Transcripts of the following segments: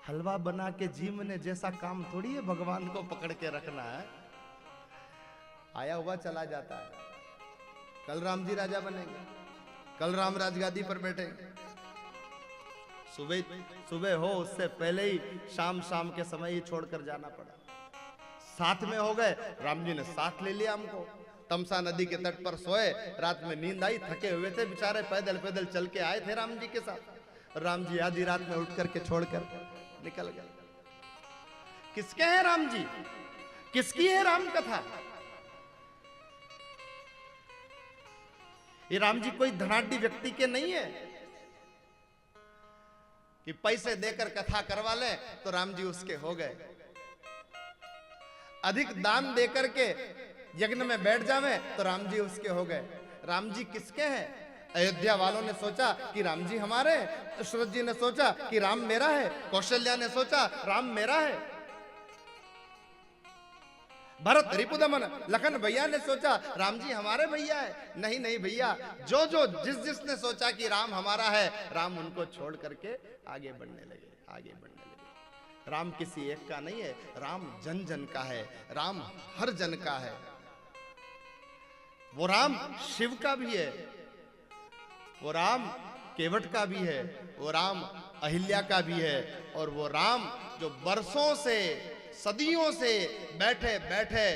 हलवा बना के जीव ने जैसा काम थोड़ी है भगवान को पकड़ के रखना है। आया हुआ चला जाता है। कल राम जी राजा बनेंगे, कल राम राजगादी पर बैठेंगे। सुबह सुबह हो उससे पहले ही शाम शाम के समय ही छोड़कर जाना पड़ा। साथ में हो गए, राम जी ने साथ ले लिया हमको। तमसा नदी के तट पर सोए, रात में नींद आई, थके हुए थे बेचारे, पैदल पैदल चल के आए थे राम जी के साथ। राम जी आधी रात में उठ करके छोड़कर निकल गए। किसके हैं राम जी? किसकी है राम कथा? ये राम जी कोई धनाढ्य व्यक्ति के नहीं है कि पैसे देकर कथा करवा ले तो राम जी उसके हो गए। अधिक दान देकर के यज्ञ में बैठ जावे तो राम जी उसके हो गए। राम जी किसके हैं? अयोध्या वालों ने सोचा कि राम जी हमारे हैं, दशरथ जी ने सोचा कि राम मेरा है, कौशल्या ने सोचा राम मेरा है, भरत रिपुदमन लखन भैया ने सोचा राम जी हमारे भैया है। नहीं नहीं भैया, जो जो जिसने सोचा कि राम हमारा है, राम उनको छोड़ करके आगे बढ़ने लगे, आगे बढ़ने लगे। राम किसी एक का नहीं है, राम जन जन का है, राम हर जन का है। वो राम शिव का भी है, वो राम केवट का भी है, वो राम अहिल्या का भी है, और वो राम जो बरसों से सदियों से बैठे बैठे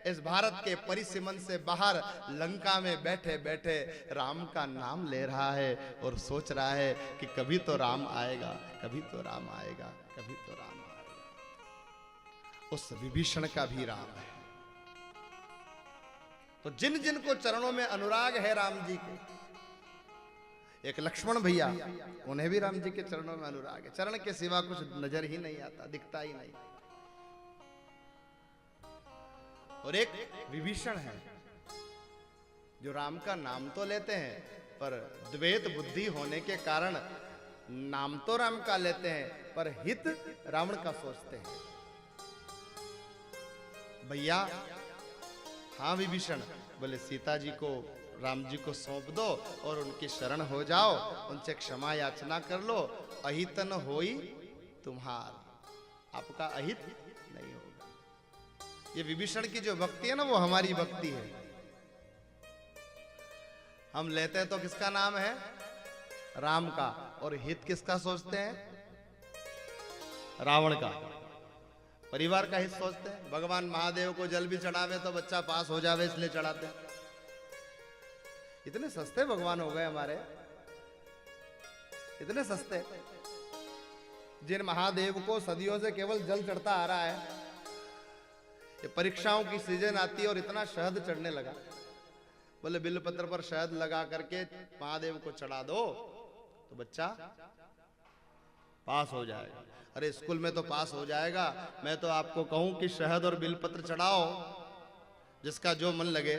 इस भारत के परिसीमन से बाहर लंका में बैठे बैठे राम का नाम ले रहा है और सोच रहा है कि कभी तो राम आएगा, कभी तो राम आएगा, कभी तो राम आएगा। उस विभीषण का भी राम है। तो जिन जिन को चरणों में अनुराग है राम जी के, एक लक्ष्मण भैया, उन्हें भी राम जी के चरणों में अनुराग है। चरण के सिवा कुछ नजर ही नहीं आता, दिखता ही नहीं। और एक विभीषण है जो राम का नाम तो लेते हैं पर द्वैत बुद्धि होने के कारण नाम तो राम का लेते हैं पर हित रावण का सोचते हैं। भैया हाँ विभीषण, बोले सीता जी को राम जी को सौंप दो और उनकी शरण हो जाओ, उनसे क्षमा याचना कर लो। अहित न होई तुम्हार, आपका अहित नहीं होगा। ये विभीषण की जो भक्ति है ना, वो हमारी भक्ति है। हम लेते हैं तो किसका नाम है? राम का, और हित किसका सोचते हैं? रावण का, परिवार का हित सोचते हैं। भगवान महादेव को जल भी चढ़ावे तो बच्चा पास हो जावे इसलिए चढ़ाते हैं। इतने सस्ते भगवान हो गए हमारे, इतने सस्ते। जिन महादेव को सदियों से केवल जल चढ़ता आ रहा है, ये परीक्षाओं की सीजन आती है और इतना शहद चढ़ने लगा। बोले बिल्वपत्र पर शहद लगा करके महादेव को चढ़ा दो तो बच्चा पास हो जाएगा। अरे स्कूल में तो पास हो जाएगा, मैं तो आपको कहूं कि शहद और बिल्वपत्र चढ़ाओ जिसका जो मन लगे।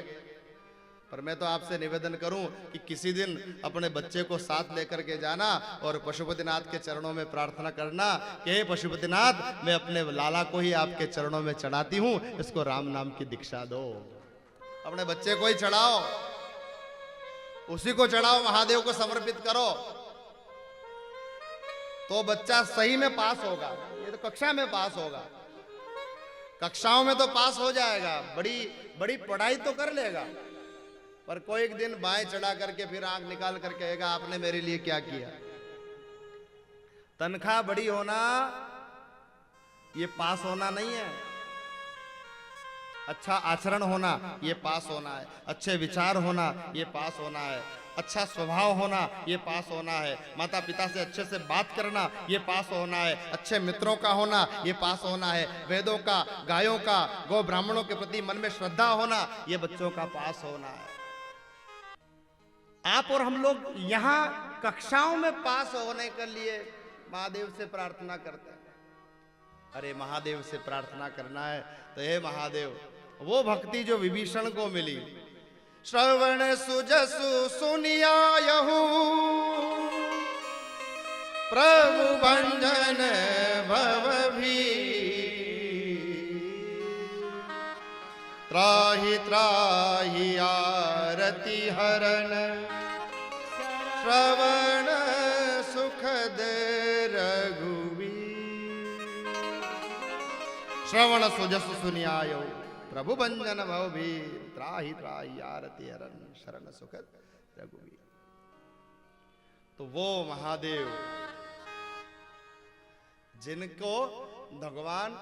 पर मैं तो आपसे निवेदन करूं कि किसी दिन अपने बच्चे को साथ लेकर के जाना और पशुपतिनाथ के चरणों में प्रार्थना करना कि हे पशुपतिनाथ, मैं अपने लाला को ही आपके चरणों में चढ़ाती हूं, इसको राम नाम की दीक्षा दो। अपने बच्चे को ही चढ़ाओ, उसी को चढ़ाओ, महादेव को समर्पित करो, तो बच्चा सही में पास होगा। ये तो कक्षा में पास होगा, कक्षाओं में तो पास हो जाएगा, बड़ी बड़ी पढ़ाई तो कर लेगा, पर कोई एक दिन बाएं चढ़ा करके फिर आंख निकाल कर कहेगा आपने मेरे लिए क्या किया। तनख्वाह बड़ी होना ये पास होना नहीं है, अच्छा आचरण होना ये पास होना है, अच्छे विचार होना ये पास होना है, अच्छा स्वभाव होना ये पास होना है, माता पिता से अच्छे से बात करना ये पास होना है, अच्छे मित्रों का होना ये पास होना है, वेदों का, गायों का, गौ ब्राह्मणों के प्रति मन में श्रद्धा होना ये बच्चों का पास होना है। आप और हम लोग यहाँ कक्षाओं में पास होने के लिए महादेव से प्रार्थना करते हैं। अरे महादेव से प्रार्थना करना है तो हे महादेव, वो भक्ति जो विभीषण को मिली, श्रवण सुजसु सुनियायहु प्रभु भंजन भव भी, त्राहि त्राहि आरति हरण श्रवण सुखद रघुवीर। श्रवण सुजस सुनियायो प्रभु भंजन भव भी त्राहि त्राहि आरती हरन शरण सुखद रघुवीर। तो वो महादेव जिनको भगवान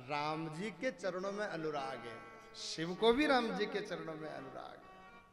राम जी के चरणों में अनुराग है, शिव को भी राम जी के चरणों में अनुराग है,